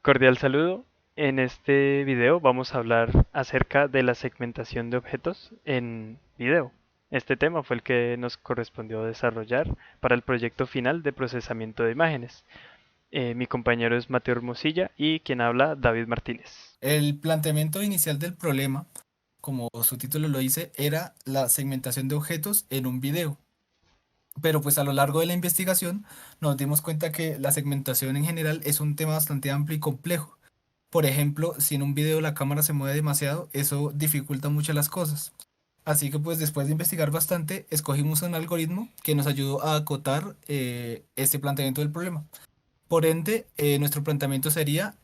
Cordial saludo. En este video vamos a hablar acerca de la segmentación de objetos en video. Este tema fue el que nos correspondió desarrollar para el proyecto final de procesamiento de imágenes. Mi compañero es Mateo Hermosilla y quien habla David Martínez. El planteamiento inicial del problema, como su título lo dice, era la segmentación de objetos en un video. Pero pues a lo largo de la investigación nos dimos cuenta que la segmentación en general es un tema bastante amplio y complejo. Por ejemplo, si en un video la cámara se mueve demasiado, eso dificulta mucho las cosas. Así que pues después de investigar bastante, escogimos un algoritmo que nos ayudó a acotar este planteamiento del problema. Por ende, nuestro planteamiento sería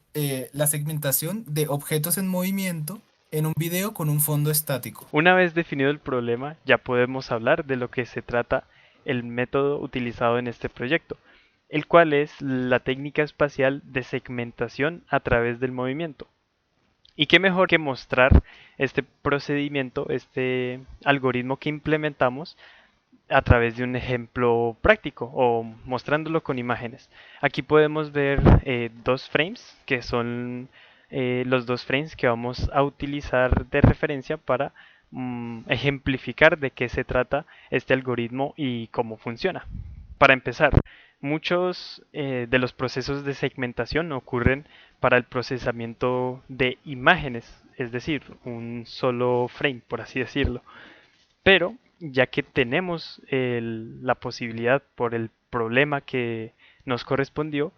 la segmentación de objetos en movimiento en un video con un fondo estático. Una vez definido el problema, ya podemos hablar de lo que se trata el método utilizado en este proyecto, el cual es la técnica espacial de segmentación a través del movimiento. Y qué mejor que mostrar este procedimiento, este algoritmo que implementamos a través de un ejemplo práctico o mostrándolo con imágenes. Aquí podemos ver dos frames que son los dos frames que vamos a utilizar de referencia para ejemplificar de qué se trata este algoritmo y cómo funciona. Para empezar, muchos de los procesos de segmentación ocurren para el procesamiento de imágenes, es decir, un solo frame, por así decirlo. Pero ya que tenemos la posibilidad por el problema que nos correspondió,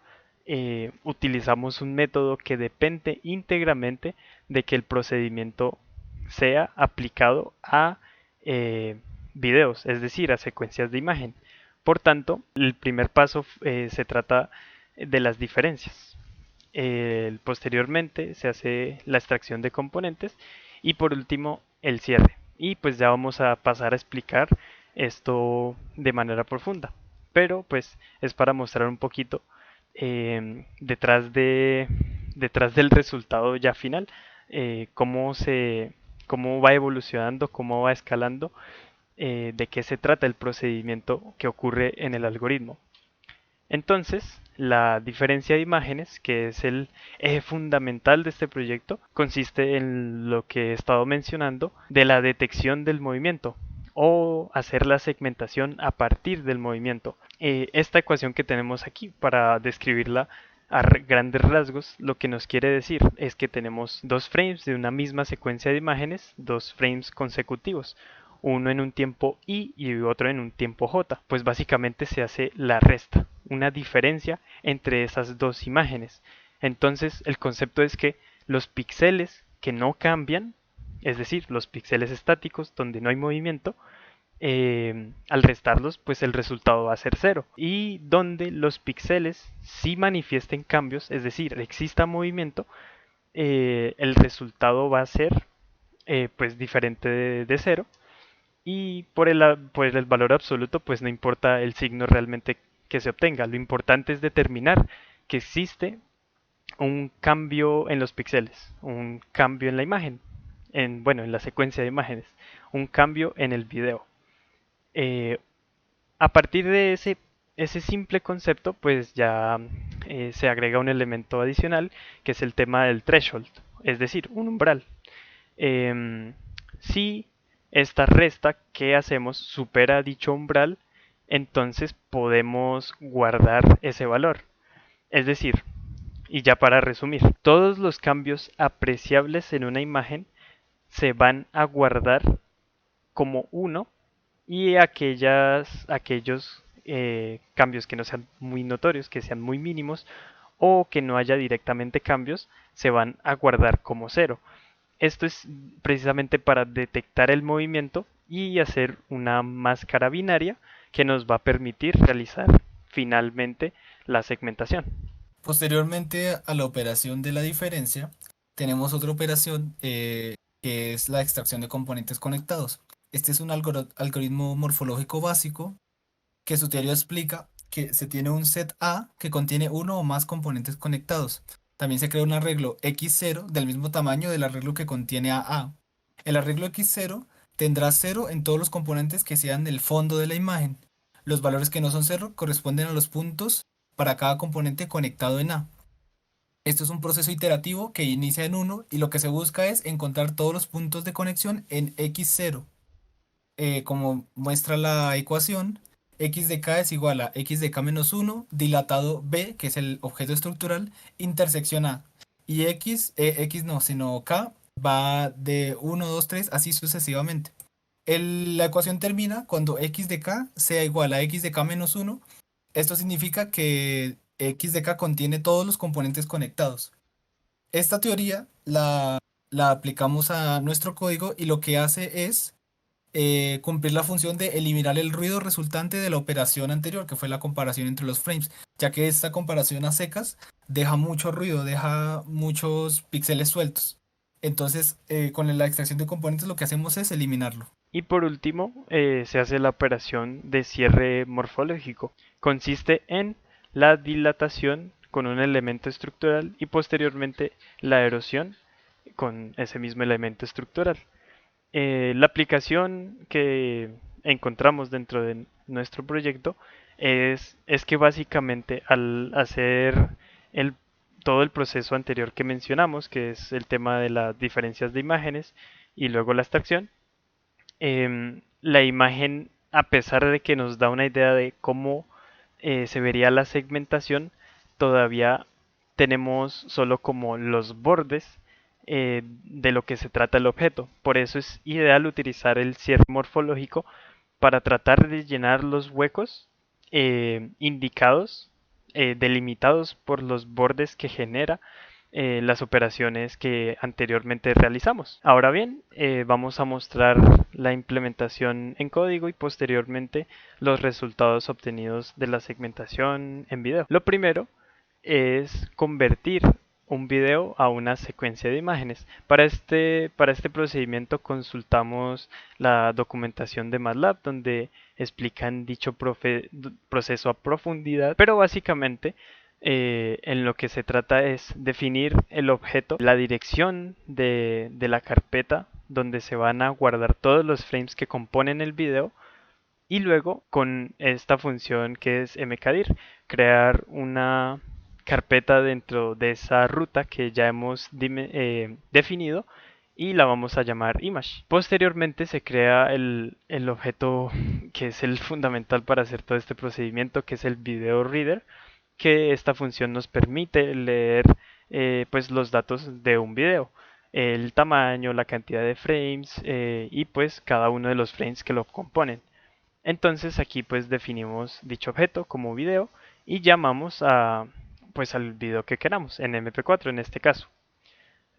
utilizamos un método que depende íntegramente de que el procedimiento sea aplicado a eh, videos, es decir, a secuencias de imagen. Por tanto, el primer paso se trata de las diferencias. Posteriormente se hace la extracción de componentes y por último el cierre. Y pues ya vamos a pasar a explicar esto de manera profunda. Pero pues es para mostrar un poquito detrás del resultado ya final, cómo va evolucionando, cómo va escalando, de qué se trata el procedimiento que ocurre en el algoritmo. Entonces, la diferencia de imágenes, que es el eje fundamental de este proyecto, consiste en lo que he estado mencionando de la detección del movimiento o hacer la segmentación a partir del movimiento. Esta ecuación que tenemos aquí, para describirla a grandes rasgos, lo que nos quiere decir es que tenemos dos frames de una misma secuencia de imágenes, dos frames consecutivos, uno en un tiempo i y otro en un tiempo j. Pues básicamente se hace la resta, una diferencia entre esas dos imágenes. Entonces el concepto es que los píxeles que no cambian, es decir, los píxeles estáticos donde no hay movimiento, al restarlos, pues el resultado va a ser cero. Y donde los píxeles sí manifiesten cambios, es decir, exista movimiento, el resultado va a ser pues diferente de cero. Y por el valor absoluto, pues no importa el signo realmente que se obtenga. Lo importante es determinar que existe un cambio en los píxeles, un cambio en la imagen, bueno, en la secuencia de imágenes, un cambio en el video. Eh, a partir de ese simple concepto, pues ya se agrega un elemento adicional que es el tema del threshold, es decir, un umbral. Si esta resta que hacemos supera dicho umbral, entonces podemos guardar ese valor. Es decir, y ya para resumir, todos los cambios apreciables en una imagen se van a guardar como uno y aquellos cambios que no sean muy notorios, que sean muy mínimos o que no haya directamente cambios, se van a guardar como cero. Esto es precisamente para detectar el movimiento y hacer una máscara binaria que nos va a permitir realizar finalmente la segmentación. Posteriormente a la operación de la diferencia, tenemos otra operación que es la extracción de componentes conectados. Este es un algoritmo morfológico básico que su teoría explica que se tiene un set A que contiene uno o más componentes conectados. También se crea un arreglo X0 del mismo tamaño del arreglo que contiene a A. El arreglo X0 tendrá cero en todos los componentes que sean el fondo de la imagen. Los valores que no son cero corresponden a los puntos para cada componente conectado en A. Esto es un proceso iterativo que inicia en uno y lo que se busca es encontrar todos los puntos de conexión en x0. Como muestra la ecuación, x de k es igual a x de k menos uno dilatado b, que es el objeto estructural, intersección a. Y x no, sino k va de uno 2 3 así sucesivamente. La ecuación termina cuando x de k sea igual a x de k menos uno. Esto significa que x de k contiene todos los componentes conectados. Esta teoría la aplicamos a nuestro código y lo que hace es cumplir la función de eliminar el ruido resultante de la operación anterior, que fue la comparación entre los frames, ya que esta comparación a secas deja mucho ruido, deja muchos píxeles sueltos. Entonces, con la extracción de componentes lo que hacemos es eliminarlo. Y por último, se hace la operación de cierre morfológico. Consiste en la dilatación con un elemento estructural y posteriormente la erosión con ese mismo elemento estructural. La aplicación que encontramos dentro de nuestro proyecto es que básicamente al hacer el, todo el proceso anterior que mencionamos, que es el tema de las diferencias de imágenes y luego la extracción, la imagen, a pesar de que nos da una idea de cómo se vería la segmentación, todavía tenemos solo como los bordes de lo que se trata el objeto. Por eso es ideal utilizar el cierre morfológico para tratar de llenar los huecos indicados, delimitados por los bordes que genera las operaciones que anteriormente realizamos. Ahora bien, vamos a mostrar la implementación en código y posteriormente los resultados obtenidos de la segmentación en video. Lo primero es convertir un video a una secuencia de imágenes. Para este procedimiento consultamos la documentación de MATLAB donde explican dicho proceso a profundidad, pero básicamente en lo que se trata es definir el objeto, la dirección de la carpeta donde se van a guardar todos los frames que componen el video y luego con esta función que es mkdir, crear una carpeta dentro de esa ruta que ya hemos definido y la vamos a llamar image. Posteriormente se crea el objeto que es el fundamental para hacer todo este procedimiento, que es el video reader, que esta función nos permite leer pues los datos de un video, el tamaño, la cantidad de frames y pues cada uno de los frames que lo componen. Entonces aquí pues definimos dicho objeto como video y llamamos a pues al video que queramos, en MP4 en este caso.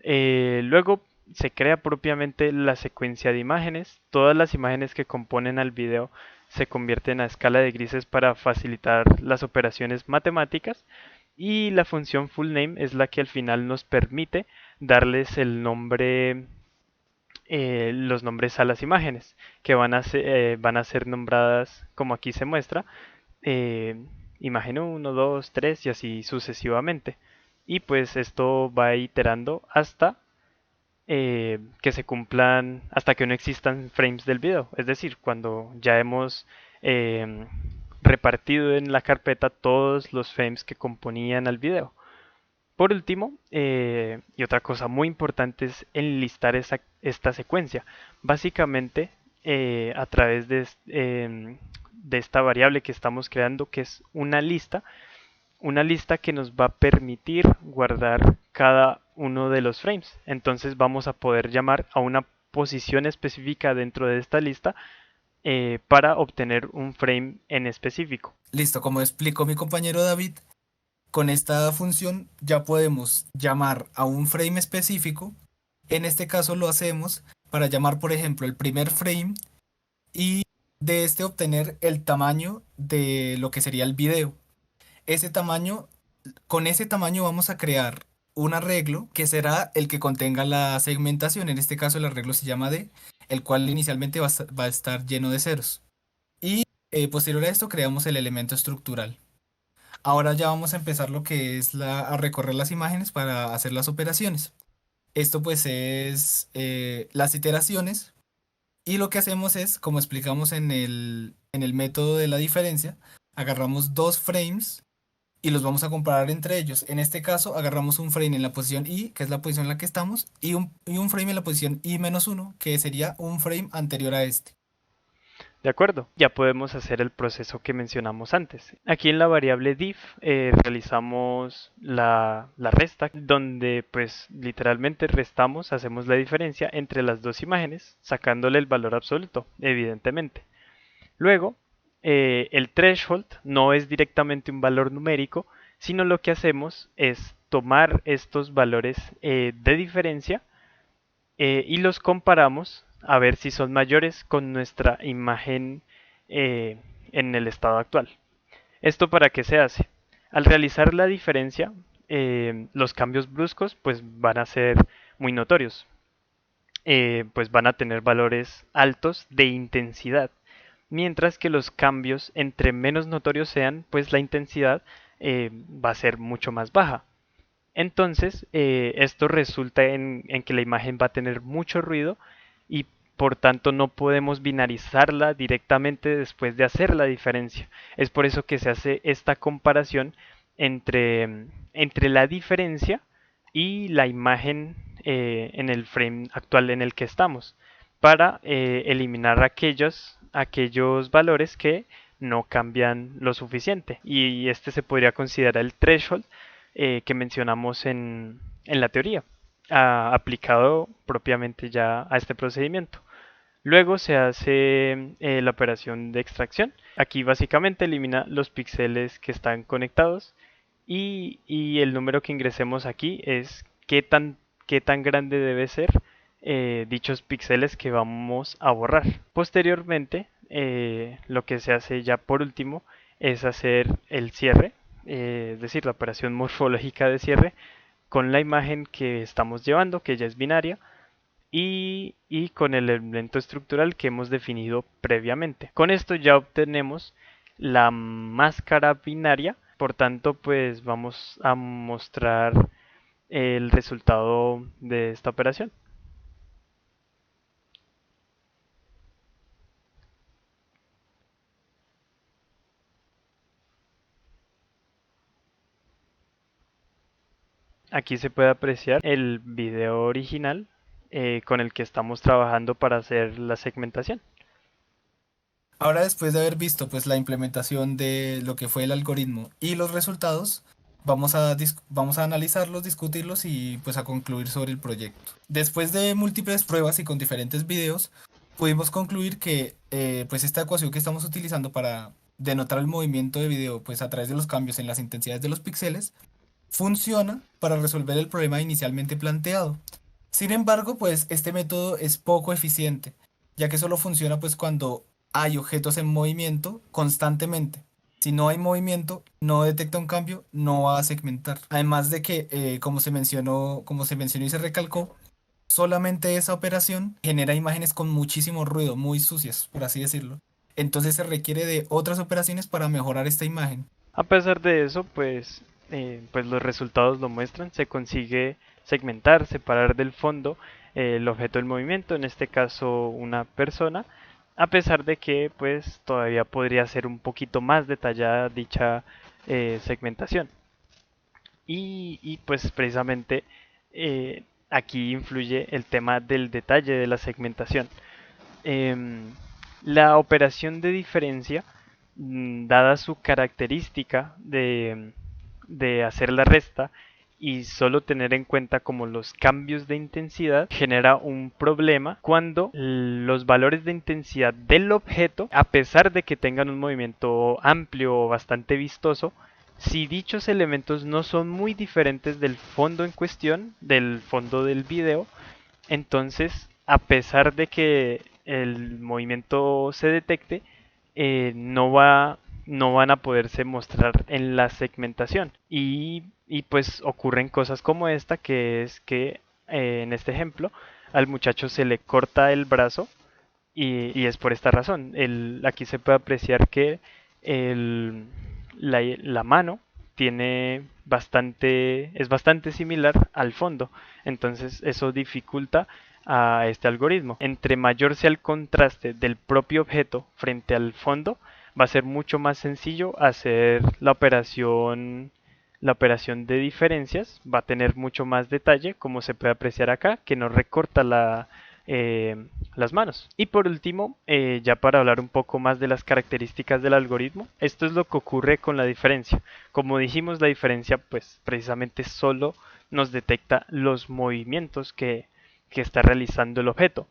Luego se crea propiamente la secuencia de imágenes. Todas las imágenes que componen al video se convierten a escala de grises para facilitar las operaciones matemáticas. Y la función fullName es la que al final nos permite darles el nombre, los nombres a las imágenes, que van a ser nombradas como aquí se muestra, eh, imagen 1, 2, 3 y así sucesivamente. Y pues esto va iterando hasta que se cumplan, hasta que no existan frames del video. Es decir, cuando ya hemos repartido en la carpeta todos los frames que componían al video. Por último, y otra cosa muy importante es enlistar esta secuencia. Básicamente, a través de esta variable que estamos creando, que es una lista que nos va a permitir guardar cada uno de los frames. Entonces vamos a poder llamar a una posición específica dentro de esta lista para obtener un frame en específico. Listo, como explicó mi compañero David, con esta función ya podemos llamar a un frame específico. En este caso lo hacemos para llamar, por ejemplo, el primer frame y de este obtener el tamaño de lo que sería el video. Ese tamaño, con ese tamaño vamos a crear un arreglo que será el que contenga la segmentación. En este caso el arreglo se llama D, el cual inicialmente va a estar lleno de ceros. Y posterior a esto creamos el elemento estructural. Ahora ya vamos a empezar lo que es a recorrer las imágenes para hacer las operaciones. Esto pues es las iteraciones y lo que hacemos es, como explicamos en el método de la diferencia, agarramos dos frames y los vamos a comparar entre ellos. En este caso, agarramos un frame en la posición Y, que es la posición en la que estamos, y un frame en la posición Y-1, que sería un frame anterior a este. ¿De acuerdo? Ya podemos hacer el proceso que mencionamos antes. Aquí en la variable diff realizamos la resta, donde pues literalmente restamos, hacemos la diferencia entre las dos imágenes, sacándole el valor absoluto, evidentemente. Luego, el threshold no es directamente un valor numérico, sino lo que hacemos es tomar estos valores de diferencia y los comparamos a ver si son mayores con nuestra imagen eh, en el estado actual. ¿Esto para qué se hace? Al realizar la diferencia, los cambios bruscos pues van a ser muy notorios, pues van a tener valores altos de intensidad, mientras que los cambios entre menos notorios sean, pues la intensidad va a ser mucho más baja. Entonces, esto resulta en que la imagen va a tener mucho ruido y por tanto no podemos binarizarla directamente después de hacer la diferencia. Es por eso que se hace esta comparación entre la diferencia y la imagen en el frame actual en el que estamos, para eliminar aquellos valores que no cambian lo suficiente. Y este se podría considerar el threshold que mencionamos en la teoría, aplicado propiamente ya a este procedimiento. Luego se hace la operación de extracción. Aquí básicamente elimina los píxeles que están conectados y el número que ingresemos aquí es qué tan grande debe ser dichos píxeles que vamos a borrar. Posteriormente, lo que se hace ya por último es hacer el cierre, es decir, la operación morfológica de cierre con la imagen que estamos llevando, que ya es binaria, y con el elemento estructural que hemos definido previamente. Con esto ya obtenemos la máscara binaria, por tanto pues vamos a mostrar el resultado de esta operación. Aquí se puede apreciar el video original con el que estamos trabajando para hacer la segmentación. Ahora, después de haber visto pues la implementación de lo que fue el algoritmo y los resultados, vamos a analizarlos, discutirlos y pues a concluir sobre el proyecto. Después de múltiples pruebas y con diferentes videos, pudimos concluir que pues esta ecuación que estamos utilizando para denotar el movimiento de video pues a través de los cambios en las intensidades de los píxeles funciona para resolver el problema inicialmente planteado. Sin embargo, pues este método es poco eficiente, ya que solo funciona pues cuando hay objetos en movimiento constantemente. Si no hay movimiento, no detecta un cambio, no va a segmentar. Además de que, como se mencionó y se recalcó, solamente esa operación genera imágenes con muchísimo ruido, muy sucias, por así decirlo. Entonces se requiere de otras operaciones para mejorar esta imagen. A pesar de eso, pues los resultados lo muestran. Se consigue segmentar, separar del fondo el objeto del movimiento, en este caso una persona, a pesar de que pues todavía podría ser un poquito más detallada dicha segmentación. Pues precisamente aquí influye el tema del detalle de la segmentación. Em, la operación de diferencia, dada su característica de hacer la resta y solo tener en cuenta como los cambios de intensidad, genera un problema cuando los valores de intensidad del objeto, a pesar de que tengan un movimiento amplio o bastante vistoso, si dichos elementos no son muy diferentes del fondo en cuestión, del fondo del video, entonces, a pesar de que el movimiento se detecte, no van a poderse mostrar en la segmentación. Y pues ocurren cosas como esta, que es que en este ejemplo al muchacho se le corta el brazo y es por esta razón. Aquí se puede apreciar que el, la mano es bastante similar al fondo. Entonces eso dificulta a este algoritmo. Entre mayor sea el contraste del propio objeto frente al fondo, va a ser mucho más sencillo hacer la operación La operación de diferencias va a tener mucho más detalle, como se puede apreciar acá, que nos recorta las manos. Y por último, ya para hablar un poco más de las características del algoritmo, esto es lo que ocurre con la diferencia. Como dijimos, la diferencia pues precisamente solo nos detecta los movimientos que está realizando el objeto.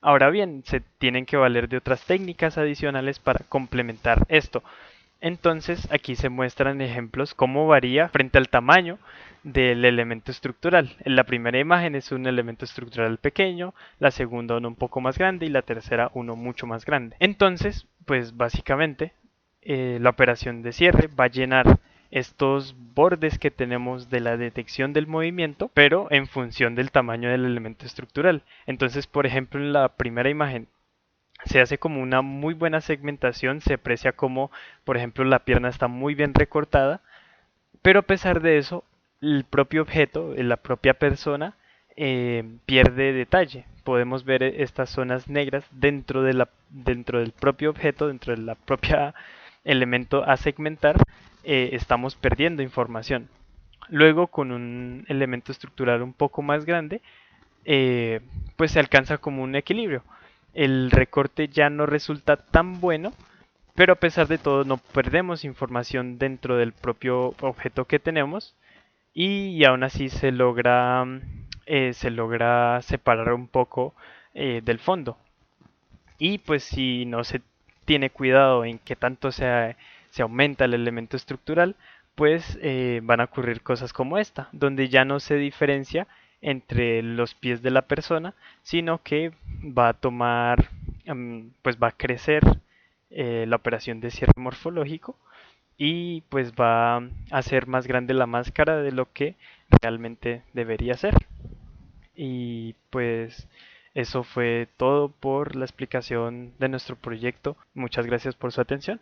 Ahora bien, se tienen que valer de otras técnicas adicionales para complementar esto. Entonces aquí se muestran ejemplos cómo varía frente al tamaño del elemento estructural. En la primera imagen es un elemento estructural pequeño, la segunda uno un poco más grande y la tercera uno mucho más grande. Entonces, pues básicamente la operación de cierre va a llenar estos bordes que tenemos de la detección del movimiento, pero en función del tamaño del elemento estructural. Entonces, por ejemplo, en la primera imagen se hace como una muy buena segmentación, se aprecia como, por ejemplo, la pierna está muy bien recortada, pero a pesar de eso, el propio objeto, la propia persona, pierde detalle. Podemos ver estas zonas negras dentro del propio objeto, dentro de la propia elemento a segmentar, estamos perdiendo información. Luego, con un elemento estructural un poco más grande, pues se alcanza como un equilibrio. El recorte ya no resulta tan bueno, pero a pesar de todo no perdemos información dentro del propio objeto que tenemos y aún así se logra separar un poco del fondo. Y pues si no se tiene cuidado en qué tanto se aumenta el elemento estructural, pues van a ocurrir cosas como esta, donde ya no se diferencia entre los pies de la persona, sino que va a tomar, pues va a crecer la operación de cierre morfológico y pues va a hacer más grande la máscara de lo que realmente debería ser. Y pues eso fue todo por la explicación de nuestro proyecto. Muchas gracias por su atención.